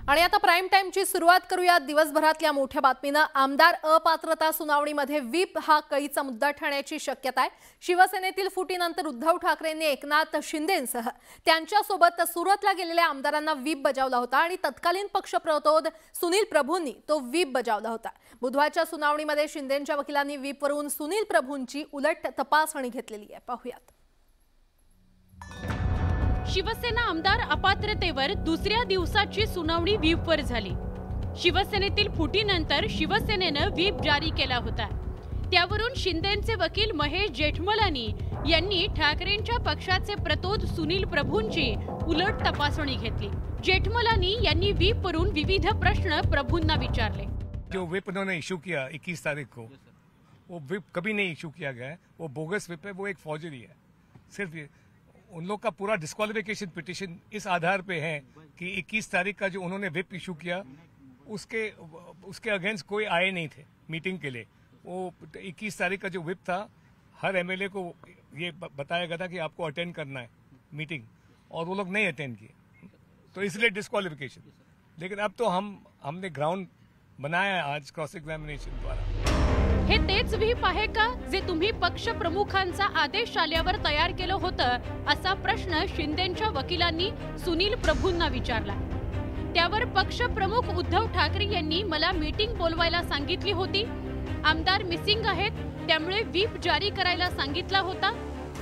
आणि आता प्राइम टाइमची सुरुवात करूया दिवसभरातल्या मोठ्या बातमीने। आमदार अपात्रता सुनावणीमध्ये व्हीप हा कळीचा मुद्दा ठरण्याची शक्यता आहे। शिवसेनेतील फुटीनंतर उद्धव ठाकरेंनी एकनाथ शिंदेंसह त्यांच्यासोबत सुरतला गेलेल्या आमदारांना व्हीप बजावला होता आणि तत्कालीन पक्षप्रतोद सुनील प्रभूंनी तो व्हीप बजावला होता। बुधवारच्या सुनावणीमध्ये शिंदेंच्या वकिलांनी व्हीपवरून सुनील प्रभूंची उलट तपासणी घेतलेली आहे। पाहूयात। शिवसेना आमदार अपात्रतेवर दुसऱ्या दिवसाची सुनावणी व्हीपवर झाली। शिवसेनेतील फुटीनंतर शिवसेनेने व्हीप जारी केला होता। त्यावरून शिंदेंचे वकील महेश जेठमलानी यांनी ठाकरेंच्या पक्षाचे प्रतोद सुनील प्रभूंची उलट तपासणी घेतली। जेठमलानी यांनी व्हीपवरून विविध प्रश्न प्रभूंना विचारले। जो व्हीप उन्होंने इशू किया 21 तारीख को, वो व्हीप कभी नहीं इशू किया गया है। वो बोगस व्हीप है, वो एक फॉर्जरी है। सिर्फ उन लोग का पूरा डिस्क्वालिफिकेशन पिटीशन इस आधार पे है कि 21 तारीख का जो उन्होंने व्हिप इशू किया उसके अगेंस्ट कोई आए नहीं थे मीटिंग के लिए। वो 21 तारीख का जो व्हिप था, हर एमएलए को ये बताया गया था कि आपको अटेंड करना है मीटिंग, और वो लोग नहीं अटेंड किए, तो इसलिए डिस्क्वालिफिकेशन। लेकिन अब तो हमने ग्राउंड बनाया है आज क्रॉस एग्जामिनेशन द्वारा। हे तेच व्हीप आहे का जे तुम्ही पक्ष प्रमुखांचा आदेश आल्यावर तयार केलं होतं, असा प्रश्न शिंदेंच्या वकिलांनी सुनील प्रभूंना विचारला। त्यावर पक्ष प्रमुख उद्धव ठाकरे यांनी मला मीटिंग बोलवायला सांगितली होती, आमदार मिसिंग आहेत त्यामुळे व्हीप जारी करायला सांगितला होता।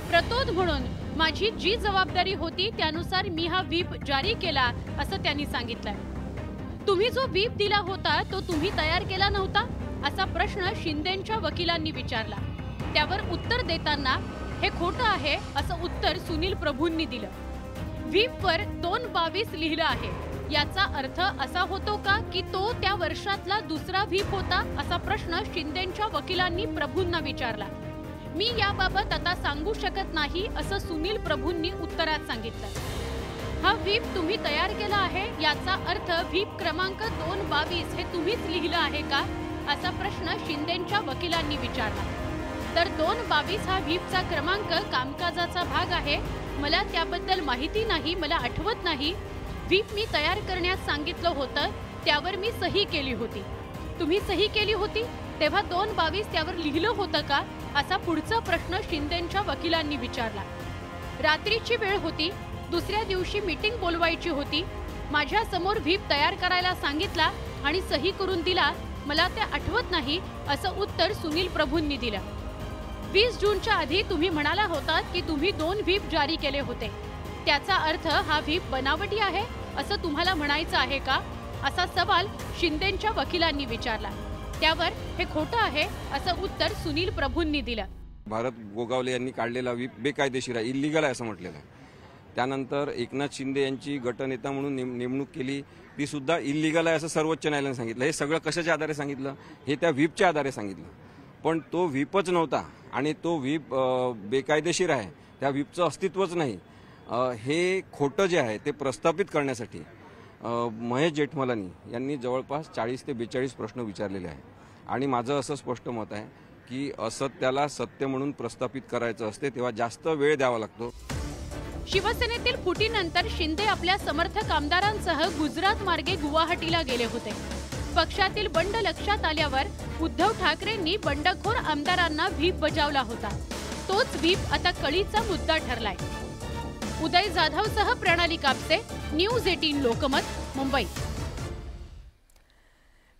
प्रतोद म्हणून माझी जी जबाबदारी होती त्यानुसार मी हा व्हीप जारी केला असं त्यांनी सांगितलं। तुम्ही जो व्हीप दिला होता तो तुम्ही तयार केला नव्हता असा प्रश्न शिंदेंच्या वकिलांनी विचारला। त्यावर उत्तर देताना हे खोटं आहे असं उत्तर सुनील प्रभूंनी दिलं। व्हीपवर 2/22 लिहिलं आहे, याचा अर्थ असा होतो का की तो त्या वर्षातला दुसरा व्हीप होता असा प्रश्न शिंदेंच्या वकिलांनी प्रभूंना विचारला। मी याबाबत आता सांगू शकत नाही असं सुनील प्रभूंनी उत्तरात सांगितलं। हा व्हीप तुम्ही तयार केला आहे याचा अर्थ व्हीप क्रमांक 2/22 हे तुम्हीच लिहिलं आहे का असा प्रश्न शिंदेंच्या वकिलांनी विचारला। तर 2/22 हा व्हीपचा क्रमांक कामकाजाचा भाग आहे, मला त्याबद्दल माहिती नाही, मला आठवत नाही। व्हीप मी तयार करण्यास सांगितलं होतं, त्यावर मी सही केली होती। तुम्ही सही केली होती तेव्हा 2/22 त्यावर लिहिलं होतं का असा पुढचा प्रश्न शिंदेंच्या वकिलांनी विचारला। रात्रीची वेळ होती, दुसऱ्या दिवशी मीटिंग बोलवायची होती, माझ्या समोर व्हीप तयार करायला सांगितला आणि सही करून दिला, मला ते आठवत नाही असं उत्तर सुनील प्रभूंनी दिलं। 20 जूनच्या आधी तुम्ही म्हणाला होता की तुम्ही 2 व्हीप जारी केले होते, त्याचा अर्थ हा व्हीप बनावटी आहे असं तुम्हाला म्हणायचं आहे का असा सवाल शिंदेंच्या वकिलांनी विचारला। त्यावर हे खोटं आहे असं उत्तर सुनील प्रभूंनी दिलं। भारत गोगावले यांनी काढलेला व्हीप बेकायदेशीर आहे, इल्लीगल आहे असं म्हटलेलं आहे। त्यानंतर एकनाथ शिंदे यांची गटनेता म्हणून नेमणूक केली, ती सुद्धा इल्लीगल आहे असं सर्वोच्च न्यायालयाने सांगितलं। हे सगळं कशाच्या आधारे सांगितलं? हे त्या व्हीपच्या आधारे सांगितलं, पण तो व्हीपच नव्हता आणि तो व्हीप बेकायदेशीर आहे, त्या व्हीपचं अस्तित्वच नाही। हे खोटं जे आहे ते प्रस्थापित करण्यासाठी महेश जेठमलानी यांनी जवळपास 40 ते 42 प्रश्न विचारलेले आहेत आणि माझं असं स्पष्ट मत आहे की असत्याला सत्य म्हणून प्रस्थापित करायचं असते तेव्हा जास्त वेळ द्यावा लागतो। शिवसेनेतील फुटीनंतर शिंदे आपल्या समर्थक आमदारांसह गुजरात मार्गे गुवाहाटीला गेले होते। पक्षातील बंड लक्षात आल्यावर उद्धव ठाकरेंनी बंडखोर आमदारांना व्हीप बजावला होता, तोच व्हीप आता कळीचा मुद्दा ठरलाय। उदय जाधवसह प्रणाली कापसे, न्यूज 18 लोकमत, मुंबई।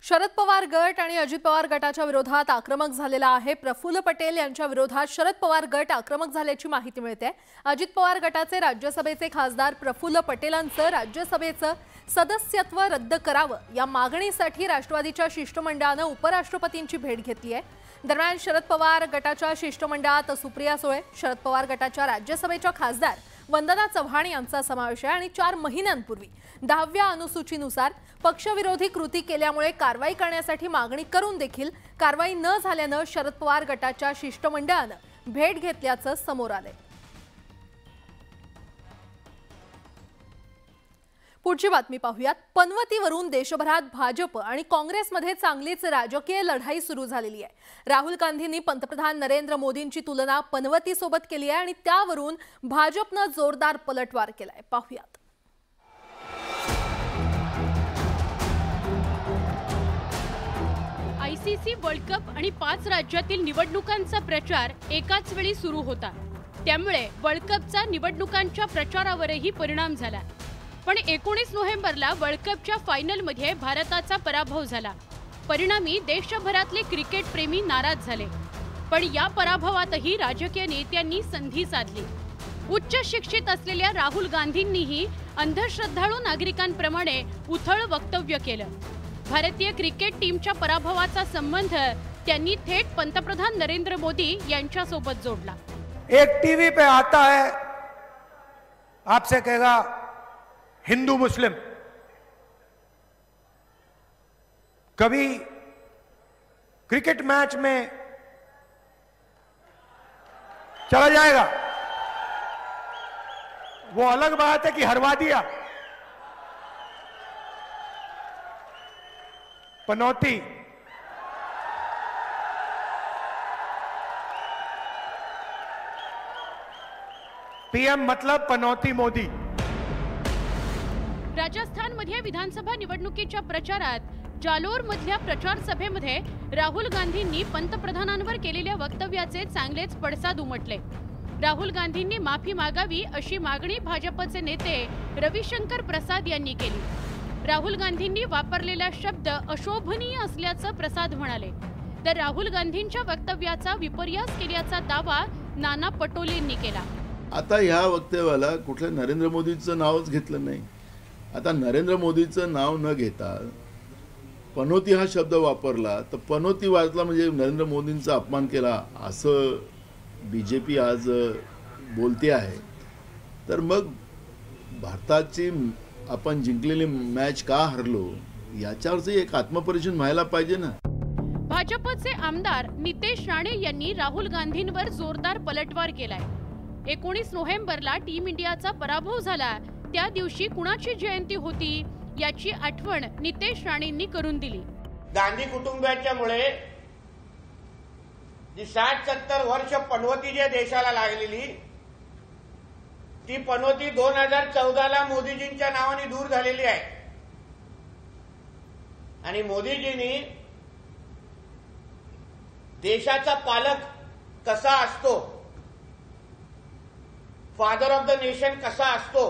शरद पवार गट आणि अजित पवार गटाच्या विरोधात आक्रमक झालेला आहे। प्रफुल्ल पटेल यांच्या विरोधात शरद पवार गट आक्रमक झाल्याची माहिती मिळते। अजित पवार गटाचे राज्यसभेचे खासदार प्रफुल्ल पटेलांचं राज्यसभेचं सदस्यत्व रद्द करावं या मागणीसाठी राष्ट्रवादीच्या शिष्टमंडळानं उपराष्ट्रपतींची भेट घेतली आहे। दरम्यान शरद पवार गटाच्या शिष्टमंडळात सुप्रिया सुळे, शरद पवार गटाच्या राज्यसभेच्या खासदार वंदना चव्हाण यांचा समावेश आहे आणि 4 महिन्यांपूर्वी 10व्या अनुसूचीनुसार पक्षविरोधी कृती केल्यामुळे कारवाई करण्यासाठी मागणी करून देखील कारवाई न झाल्यानं शरद पवार गटाच्या शिष्टमंडळानं भेट घेतल्याचं समोर आलंय। पुढची बातमी पाहूयात। पनवतीवरून देशभरात भाजप आणि काँग्रेसमध्ये चांगलीच राजकीय लढाई सुरू झालेली आहे। राहुल गांधींनी पंतप्रधान नरेंद्र मोदींची तुलना पनवतीसोबत केली आहे आणि त्यावरून भाजपनं जोरदार पलटवार केलाय। पाहूयात। ICC वर्ल्ड कप आणि 5 राज्यातील निवडणुकांचा प्रचार एकाच वेळी सुरू होता. त्यामुळे वर्ल्ड कपचा निवडणुकांच्या प्रचारावरही परिणाम झाला. पण 19 नोव्हेंबरला वर्ल्ड कपच्या फायनलमध्ये भारताचा पराभव झाला. परिणामी देशभरातले क्रिकेट प्रेमी नाराज झाले. पण या पराभवातही राजकीय नेत्यांनी संधी साधली. उच्च शिक्षित असलेल्या राहुल गांधींनीही अंधश्रद्धाळू नागरिकांप्रमाणे उथळ वक्तव्य केलं. भारतीय क्रिकेट टीमच्या पराभवाचा संबंध त्यांनी थेट पंतप्रधान नरेंद्र मोदी यांच्यासोबत जोडला. एक टीवी पे आता है, आपसे कहेगा हिंदू मुस्लिम, कभी क्रिकेट मैच में चला जाएगा, वो अलग बात है कि हरवा दिया. पनौती पीएम मतलब पनौती मोदी. राजस्थानमध्ये विधानसभा निवडणुकीच्या प्रचारात जालोर मधल्या प्रचार सभेमध्ये राहुल गांधींनी पंतप्रधानांवर केलेल्या वक्तव्याचे चांगलेच पडसाद उमटले. राहुल गांधींनी माफी मागावी अशी मागणी भाजपचे नेते रविशंकर प्रसाद यांनी केली. राहुल गांधींनी वापरलेला शब्द अशोभनीय असल्याचं प्रसाद म्हणाले. तर राहुल गांधींच्या वक्तव्याचा विपर्यास केल्याचा दावा नाना पटोलेंनी केला. आता ह्या वक्तव्याला कुठल्या नरेंद्र मोदीचं नावच घेतलं नाही. आता नरेंद्र मोदीचं नाव न घेता पनोती हा शब्द वापरला तर पनोती वाजला म्हणजे नरेंद्र मोदींचा अपमान केला असं BJP आज बोलते आहे. तर मग भारताची आपण जिंकलेली मॅच का हरलो याच्यावरच एक आत्मपरीक्षण व्हायला पाहिजे ना. भाजपचे आमदार नितेश राणे यांनी राहुल गांधींवर जोरदार पलटवार केलाय. 19 नोव्हेंबरला टीम इंडियाचा पराभव झाला त्या दिवशी कुणाची जयंती होती याची आठवण नितेश राणेंनी करून दिली. गांधी कुटुंबाच्यामुळे जी 60-70 वर्ष पनवती जे देशाला लागलेली ती पनवती 2014ला मोदीजींच्या नावाने दूर झालेली आहे. आणि मोदीजींनी देशाचा पालक कसा असतो, फादर ऑफ द नेशन कसा असतो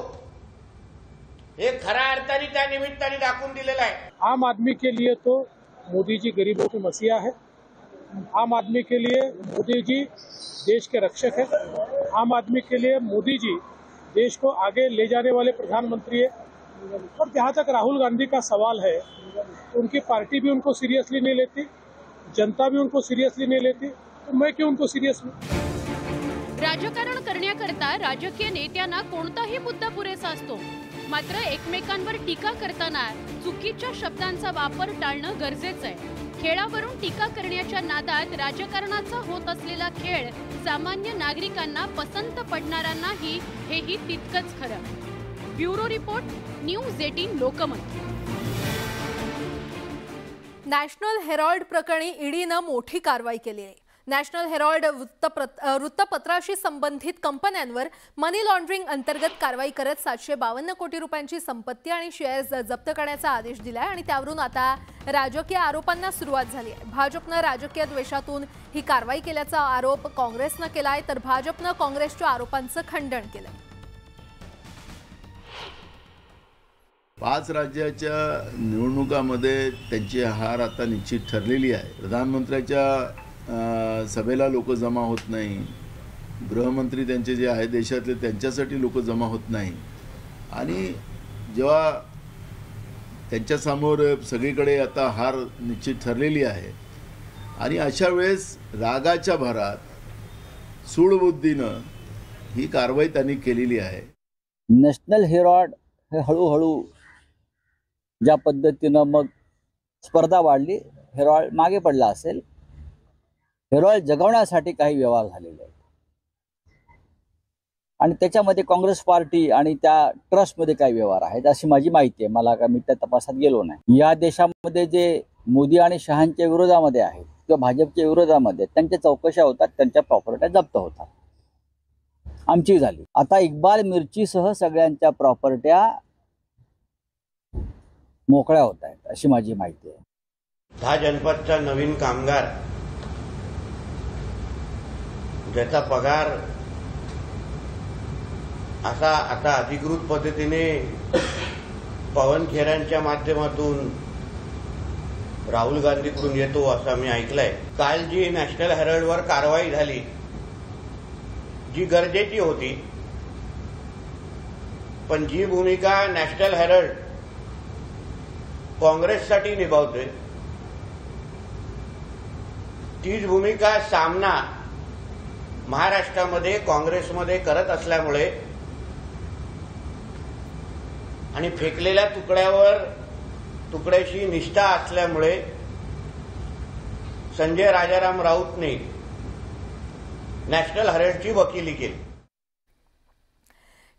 हे खऱ्या अर्थाने त्या निमित्ताने दाखवून दिलेला आहे. आम आदमी के लिए तो मोदी जी गरीबों की मसीहा है. आम आदमी के लिए मोदी जी देश के रक्षक है. आम आदमी के लिए मोदी जी देश को आगे ले जाने वाले प्रधानमंत्री है. और जहाँ तक राहुल गांधी का सवाल है, उनकी पार्टी भी उनको सीरियसली नहीं लेती, जनता भी उनको सीरियसली नहीं लेती, तो मैं क्यों उनको सीरियस लूं? राजकारण करण्याकरता राजकीय नेत्यांना कोणताही मुद्दा पुरेसा असतो. मात्र एकमेकांवर टीका करताना चुकीच्या शब्दांचा वापर टाळणं गरजेचं आहे. खेळावरून टीका करण्याच्या नादात राजकारणाचा होत असलेला खेळ सामान्य नागरिकांना पसंत पडणारा नाही हेही तितकंच खरं. Bureau report, news 18 Lokmat. National Harold प्रकरणी ईडीनं मोठी कारवाई केली आहे. नॅशनल हेरॉल्ड वृत्तपत्राशी संबंधित कंपन्यांवर मनी लॉन्ड्रिंग अंतर्गत कारवाई करत 752 कोटी रुपयांची संपत्ती आणि शेअर्स जप्त करण्याचा आदेश दिलाय. आणि त्यावरून आता राजकीय आरोपांना सुरुवात झाली आहे. भाजपनं राजकीय द्वेषातून ही कारवाई केल्याचा आरोप काँग्रेसनं केलाय, तर भाजपनं काँग्रेसच्या आरोपांचं खंडन केलंय. 5 राज्याच्या निवडणुकामध्ये त्यांची हार आता निश्चित ठरलेली आहे. प्रधानमंत्र्याच्या सभेला लोक जमा होत नाही. गृहमंत्री त्यांचे जे आहे देशातले त्यांच्यासाठी लोक जमा होत नाही. आणि जेव्हा त्यांच्यासमोर सगळीकडे आता हार निश्चित ठरलेली आहे आणि अशा वेळेस रागाच्या भरात सूडबुद्धीनं ही कारवाई त्यांनी केलेली आहे. नॅशनल हेरॉल्ड हे हळूहळू ज्या पद्धतीनं मग स्पर्धा वाढली, हेरॉल्ड मागे पडला असेल. हेरॉल्ड जगवण्यासाठी काही व्यवहार झालेले आहेत आणि त्याच्यामध्ये काँग्रेस पार्टी आणि त्या ट्रस्टमध्ये काही व्यवहार आहेत अशी माझी माहिती आहे. मला मी त्या तपासात गेलो नाही. या देशामध्ये जे मोदी आणि शहांच्या विरोधामध्ये आहेत किंवा भाजपच्या विरोधामध्ये त्यांच्या चौकशा होतात, त्यांच्या प्रॉपर्ट्या जप्त होतात. आमची झाली. आता इक्बाल मिरचीसह सगळ्यांच्या प्रॉपर्ट्या मोकळ्या होत आहेत अशी माझी माहिती आहे. 10 जनपदचा नवीन कामगार ज्याचा पगार असा आता अधिकृत पद्धतीने पवन खेरांच्या माध्यमातून राहुल गांधीकडून येतो असं मी ऐकलंय. काल जी नॅशनल हेरल्डवर कारवाई झाली जी गरजेची होती, पण जी भूमिका नॅशनल हेरल्ड काँग्रेससाठी निभावते तीच भूमिका सामना महाराष्ट्रामध्ये काँग्रेसमध्ये करत असल्यामुळे आणि फेकलेल्या तुकड्याशी निष्ठा असल्यामुळे संजय राजाराम राऊतने नॅशनल हेरल्डची वकिली केली.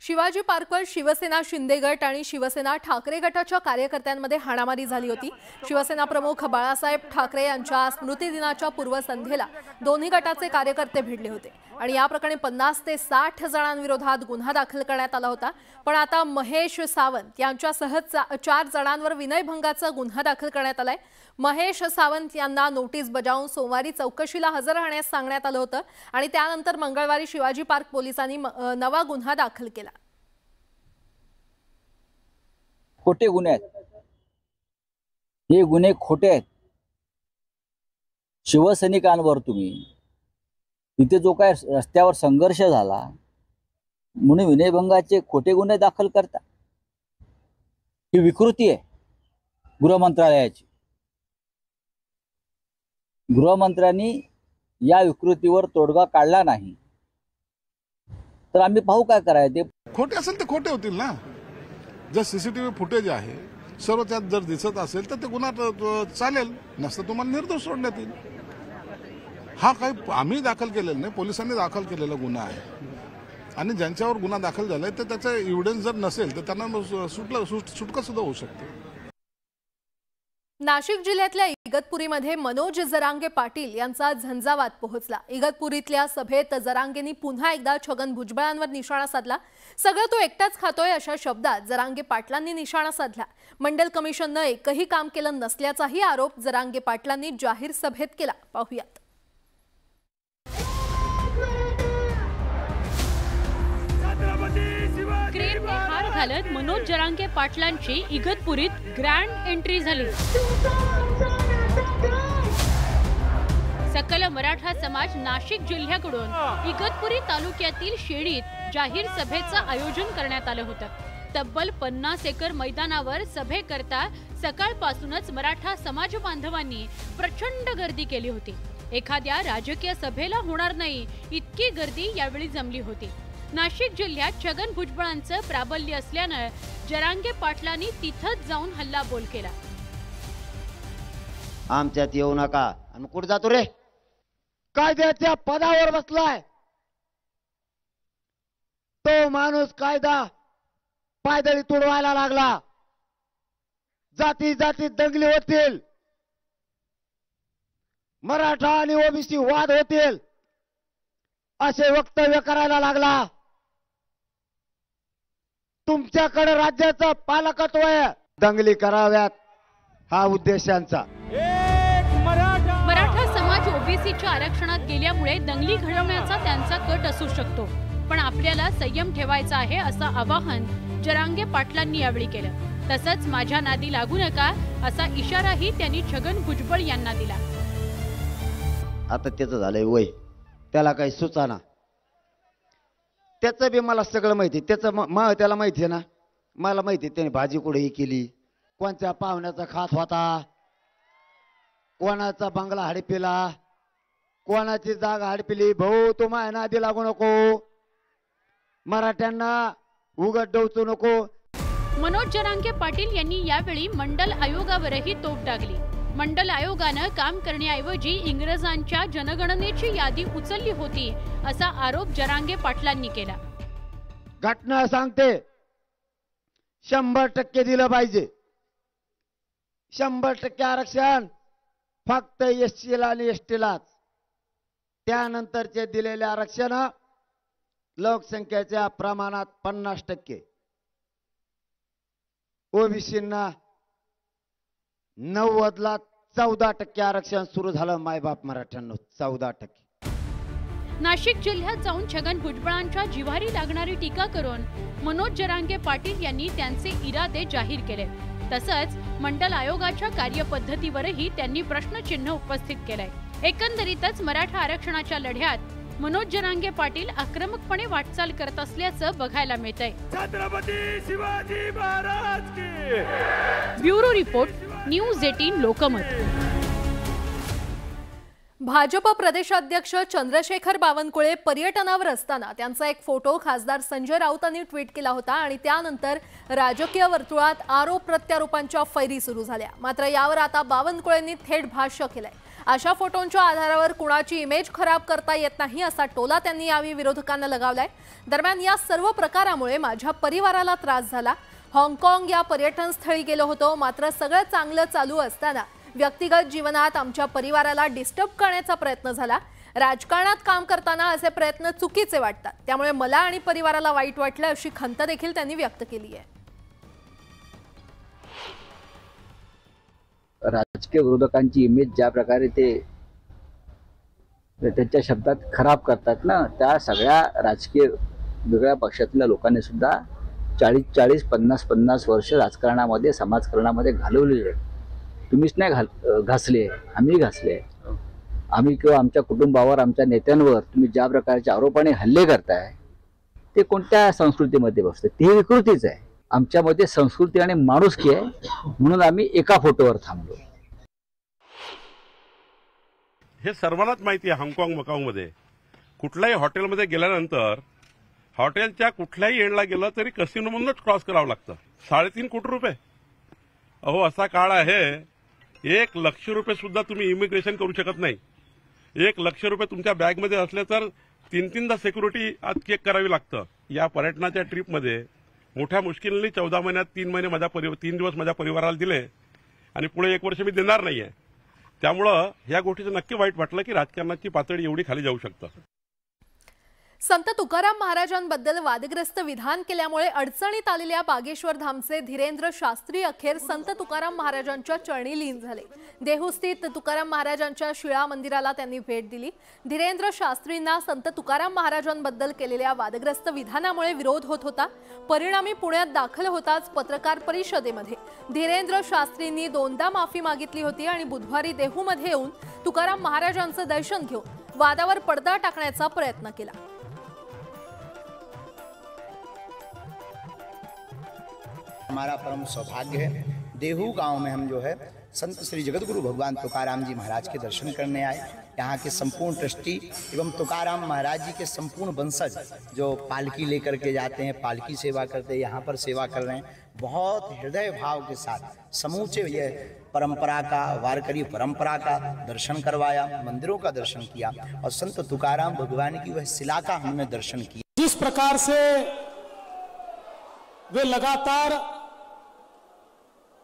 शिवाजी पार्कवर शिवसेना शिंदे गट आणि शिवसेना ठाकरे गटाच्या कार्यकर्त्यांमध्ये हाणामारी झाली होती. शिवसेना प्रमुख बाळासाहेब ठाकरे यांच्या स्मृतिदिनाच्या पूर्वसंध्येला दोन्ही गटाचे कार्यकर्ते भिडले होते आणि या प्रकरणी 50 ते 60 जणांविरोधात गुन्हा दाखल करण्यात आला होता. पण आता महेश सावंत यांच्यासह 4 जणांवर विनयभंगाचा गुन्हा दाखल करण्यात आलाय. महेश सावंत यांना नोटीस बजावून सोमवारी चौकशीला हजर राहण्यास सांगण्यात आलं होतं आणि त्यानंतर मंगळवारी शिवाजी पार्क पोलिसांनी नवा गुन्हा दाखल केला. खोटे गुन्हे आहेत, हे गुन्हे खोटे आहेत. शिवसैनिकांवर तुम्ही तिथे जो काय रस्त्यावर संघर्ष झाला म्हणून विनयभंगाचे खोटे गुन्हे दाखल करता, ही विकृती आहे गृह मंत्रालयाची. गृहमंत्र्यांनी या विकृतीवर तोडगा काढला नाही तर आम्ही पाहू काय करायचं ते. खोटे असेल तर खोटे होतील ना. जर सीसीटीव्ही फुटेज आहे सर्व त्यात जर दिसत असेल तर ते गुन्हा चालेल, नसतं तुम्हाला निर्दोष सोडण्यात येईल. हा काही आम्ही दाखल केलेला नाही, पोलिसांनी दाखल केलेला गुन्हा आहे आणि ज्यांच्यावर गुन्हा दाखल झालाय तर त्याचा एव्हिडन्स जर नसेल तर त्यांना सुटका सुद्धा होऊ शकते. नाशिक जिल्ह्यातल्या इगतपुरीमध्ये मनोज जरांगे पाटील यांचा झंझावात पोहोचला. इगतपुरीतल्या सभेत जरांगेंनी पुन्हा एकदा छगन भुजबळांवर निशाणा साधला. सगळं तो एकटाच खातोय अशा शब्दात जरांगे पाटलांनी निशाणा साधला. मंडल कमिशननं एकही काम केलं नसल्याचाही आरोप जरांगे पाटलांनी जाहीर सभेत केला. पाहूयात. क्रेनने हार घालत मनोज जरांगे पाटलांची इगतपुरीत ग्रँड एंट्री झाली. सकल मराठा समाज नाशिक जिल्ह्याकडून इगतपुरी तालुक्यातील शेळीत जाहीर सभेचं आयोजन करण्यात आलं होतं. तब्बल 50 एकर मैदानावर सभेकरता सकाळपासूनच मराठा समाज बांधवांनी प्रचंड गर्दी केली होती. एखाद्या राजकीय सभेला होणार नाही इतकी गर्दी यावेळी जमली होती. नाशिक जिल्ह्यात छगन भुजबळांचं प्राबल्य असल्यानं जरांगे पाटलांनी तिथंच जाऊन हल्लाबोल केला. आमच्यात येऊ नका. आणि कुठे जातो रे? कायद्याच्या पदावर बसलाय तो माणूस कायदा पायदळी तुडवायला लागला. जाती जातीत दंगली होतील, मराठा आणि ओबीसी वाद होतील असे वक्तव्य करायला लागला. तुमच्याकडे राज्याचं पालकत्व आहे, दंगली कराव्यात हा उद्देशांचा. मराठा समाज ओबीसीच्या आरक्षणात गेल्यामुळे दंगली घडवण्याचा त्यांचा कट असू शकतो, पण आपल्याला संयम ठेवायचा आहे असं आवाहन जरांगे पाटलांनी यावेळी केलं. तसंच माझ्या नादी लागू नका असा इशाराही त्यांनी छगन भुजबळ यांना दिला. आता त्याचं झालंय वय, त्याला काही सुचाना. त्याचं बी मला सगळं माहिती, त्याचं त्याला माहिती आहे ना. मला माहिती त्याने भाजी कुठेही केली, कोणत्या पाहुण्याचा खात होता, कोणाचा बंगला हडपिला, कोणाची जागा हडपिली. भाऊ तू माझ्या नादी लागू नको, मराठ्यांना उघड डोचू नको. मनोज जरांगे पाटील यांनी यावेळी मंडल आयोगावरही तोफ टाकली. मंडल आयोगानं काम करण्याऐवजी इंग्रजांच्या जनगणनेची यादी उचलली होती असा आरोप जरांगे पाटलांनी केला. घटना सांगते 100% दिलं पाहिजे. 100% आरक्षण फक्त एससीला आणि एसटीलाच. त्यानंतरचे दिलेले आरक्षण लोकसंख्येच्या प्रमाणात 50%. ओबीसींना 90ला 14% आरक्षण सुरू झालं. मायबाप मराठ्यांनो, 14%. नाशिक जिल्ह्यात जाऊन छगन भुजबळांच्या जिव्हारी लागणारी टीका करून मनोज जरांगे पाटील यांनी त्यांचे इरादे जाहीर केले. तसंच मंडल आयोगाच्या कार्यपद्धतीवरही त्यांनी प्रश्नचिन्ह उपस्थित केलंय. एकंदरीतच मराठा आरक्षणाच्या लढ्यात मनोज जरांगे पाटील आक्रमकपणे वाटचाल करत असल्याचं बघायला मिळतंय. छत्रपती शिवाजी महाराज की. Bureau report, news 18 Lokmat. Bhajap प्रदेशाध्यक्ष चंद्रशेखर बावनकुळे पर्यटनावर असताना त्यांचा एक फोटो खासदार संजय राऊतांनी ट्विट केला होता आणि त्यानंतर राजकीय वर्तुळात आरोप प्रत्यारोपांच्या फैरी सुरू झाल्या. मात्र यावर आता बावनकुळेंनी थेट भाष्य केलंय. अशा फोटोंच्या आधारावर कुणाची इमेज खराब करता येत नाही असा टोला त्यांनी यावेळी विरोधकांना लगावलाय. दरम्यान या सर्व प्रकारामुळे माझ्या परिवाराला त्रास झाला. हाँगकाँग या पर्यटन स्थळी गेलो होतो, मात्र सगळं चांगलं चालू असताना व्यक्तिगत जीवनात आमच्या परिवाराला डिस्टर्ब करण्याचा प्रयत्न झाला. राजकारणात काम करताना असे प्रयत्न चुकीचे वाटतात, त्यामुळे मला आणि परिवाराला वाईट वाटलं अशी खंत देखील त्यांनी व्यक्त केली आहे. राजकीय विरोधकांची इमेज ज्या प्रकारे ते त्यांच्या शब्दात खराब करतात ना, त्या सगळ्या राजकीय वेगळ्या पक्षातल्या लोकांनी सुद्धा 40-40, 50-50 वर्ष राजकारणामध्ये, समाजकारणामध्ये घालवलेले. तुम्हीच नाही घासले, आम्ही घासले. आम्ही किंवा आमच्या कुटुंबावर, आमच्या नेत्यांवर तुम्ही ज्या प्रकारचे आरोपाने हल्ले करताय ते कोणत्या संस्कृतीमध्ये बसते? ती विकृतीच आहे. आमच्यामध्ये संस्कृती आणि माणुसकी आहे, म्हणून आम्ही एका फोटोवर थांबलो. हे सर्वांनाच माहिती आहे. हाँगकाँग मकाऊमध्ये कुठल्याही हॉटेलमध्ये गेल्यानंतर हॉटेलच्या कुठल्याही एंडला गेलं तरी कसिनोमधूनच क्रॉस करावं लागतं. 3.5 कोटी रुपये. अहो, असा काळ आहे, 1 लाख रुपये सुद्धा तुम्ही इमिग्रेशन करू शकत नाही. 1 लाख रुपये तुमच्या बॅगमध्ये असले तर 3-3दा सिक्युरिटी आज चेक करावी लागतं. या पर्यटनाच्या ट्रिपमध्ये मोठ्या मुश्किलीने 14 महिन्यात 3 दिवस माझ्या परिवाराला दिले आणि पुढे 1 वर्ष मी देणार नाहीये. त्यामुळं या गोष्टीचं नक्की वाईट वाटलं की राजकारणाची पातळी एवढी खाली जाऊ शकतं. संत तुकाराम महाराजांबद्दल वादग्रस्त विधान केल्यामुळे अडचणीत आलेल्या बागेश्वर धामचे धीरेंद्र शास्त्री अखेर संत तुकाराम महाराजांच्या चरणी लीन झाले. देहूस्थित तुकाराम महाराजांच्या शिळा मंदिराला त्यांनी भेट दिली. धीरेंद्र शास्त्रींना संत तुकाराम महाराजांबद्दल केलेल्या वादग्रस्त विधानामुळे विरोध होत होता. परिणामी पुण्यात दाखल होताच पत्रकार परिषदेमध्ये धीरेंद्र शास्त्रींनी 2दा माफी मागितली होती आणि बुधवारी देहूमध्ये येऊन तुकाराम महाराजांचं दर्शन घेऊन वादावर पडदा टाकण्याचा प्रयत्न केला. हमारा परम सौभाग्य है, देहू गांव में हम जो है संत श्री जगतगुरु भगवान तुकाराम जी महाराज के दर्शन करने आए. यहाँ के संपूर्ण ट्रस्टी एवं तुकाराम महाराज जी के संपूर्ण वंशज जो पालकी लेकर के जाते हैं, पालकी सेवा करते हैं, यहाँ पर सेवा कर रहे हैं. बहुत हृदय भाव के साथ समूचे ये परंपरा का, वारकरी परंपरा का दर्शन करवाया, मंदिरों का दर्शन किया और संत तुकाराम भगवान की वह शिला का हमने दर्शन किया. जिस प्रकार से वे लगातार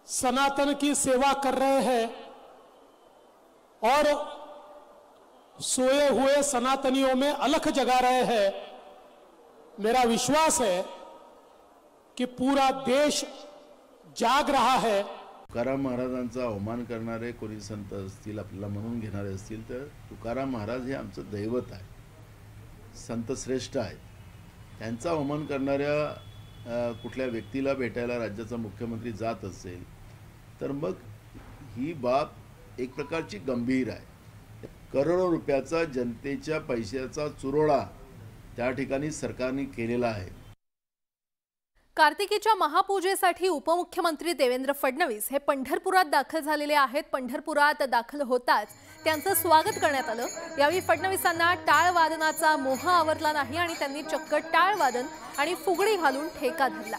सनातन की सेवा कर रहे हैं और सोए हुए सनातनियों में अलख जगा रहे हैं, मेरा विश्वास है कि पूरा देश जाग रहा है. तुकाराम महाराजांचा अवमान करणारे कोणी संत असतील, आपल्याला म्हणून घेणारे असतील, तर तुकाराम महाराज हे आमचं दैवत आहे, संत श्रेष्ठ आहेत. त्यांचा अवमान करणाऱ्या कुठल्या व्यक्तीला भेटायला राज्याचा मुख्यमंत्री जात असेल तर मग ही बाब एक प्रकारची गंभीर आहे. करोडो रुपयाचा जनतेच्या पैशाचा चुरोडा त्या ठिकाणी सरकारने केलेला आहे. कार्तिकीच्या महापूजेसाठी उपमुख्यमंत्री देवेंद्र फडणवीस हे पंढरपुरात दाखल झालेले आहेत. पंढरपुरात दाखल होताच त्यांचं स्वागत करण्यात आलं. यावेळी फडणवीसांना टाळ वादनाचा मोह आवरला नाही आणि त्यांनी चक्क टाळ वादन आणि फुगडी घालून ठेका धरला.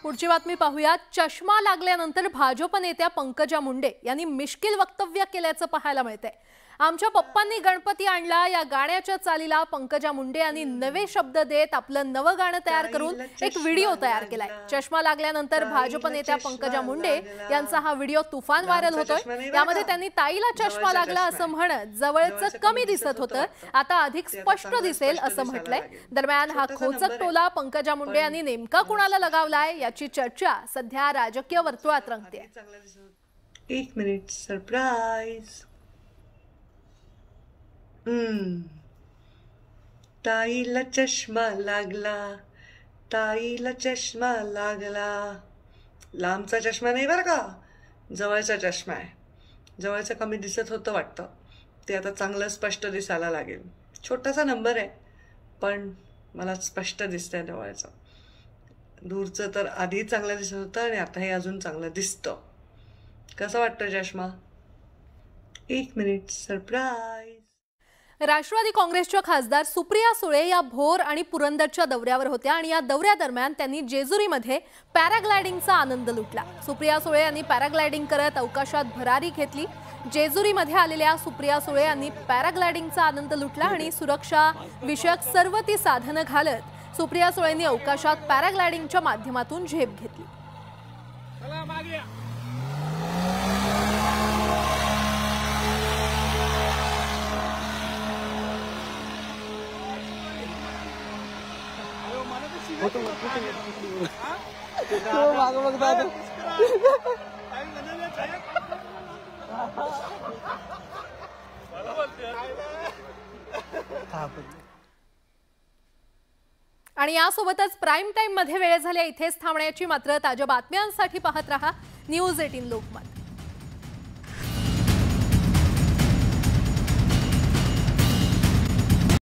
पुढची बातमी पाहूयात. चष्मा लागल्यानंतर भाजप नेत्या पंकजा मुंडे यांनी मिश्किल वक्तव्य केल्याचं पाहायला मिळतंय. आमच्या पप्पांनी गणपती आणला या गाण्याच्या चालीला पंकजा मुंडे यांनी नवे शब्द देत आपलं नवं गाणं तयार करून एक व्हिडिओ तयार केलाय. चष्मा लागल्यानंतर भाजप नेत्या पंकजा मुंडे यांचा हा व्हिडिओ तुफान व्हायरल होतोय. यामध्ये त्यांनी ताईला चष्मा लागला असं म्हणत जवळचं कमी दिसत होतं, आता अधिक स्पष्ट दिसेल असं म्हटलंय. दरम्यान हा खोचक टोला पंकजा मुंडे यांनी नेमका कुणाला लगावलाय याची चर्चा सध्या राजकीय वर्तुळात रंगते. 1 मिनिट सरप्राईज. ताईला चष्मा लागला, ताईला चष्मा लागला. लांबचा चष्मा नाही बरं का, जवळचा चष्मा आहे. जवळचं कमी दिसत होतं वाटतं, ते आता चांगलं स्पष्ट दिसायला लागेल. छोटासा नंबर आहे पण मला स्पष्ट दिसतंय जवळचं. दूरचं तर आधी चांगलं दिसत होतं आणि आता हे अजून चांगलं दिसतं. कसं वाटतं चष्मा? 1 मिनिट सरप्राईज. राष्ट्रवादी काँग्रेसच्या खासदार सुप्रिया सुळे या भोर आणि पुरंदरच्या दौऱ्यावर होत्या आणि या दौऱ्यादरम्यान त्यांनी जेजुरीमध्ये पॅराग्लायडिंगचा आनंद लुटला. सुप्रिया सुळे यांनी पॅराग्लायडिंग करत अवकाशात भरारी घेतली. जेजुरीमध्ये आलेल्या सुप्रिया सुळे यांनी पॅराग्लायडिंगचा आनंद लुटला आणि सुरक्षा विषयक सर्व ती साधनं घालत सुप्रिया सुळेंनी अवकाशात पॅराग्लायडिंगच्या माध्यमातून झेप घेतली. आणि यासोबतच प्राईम टाइम मध्ये वेळ झाल्या इथेच थांबण्याची. मात्र ताज्या बातम्यांसाठी पाहत रहा न्यूज 18 लोकमत.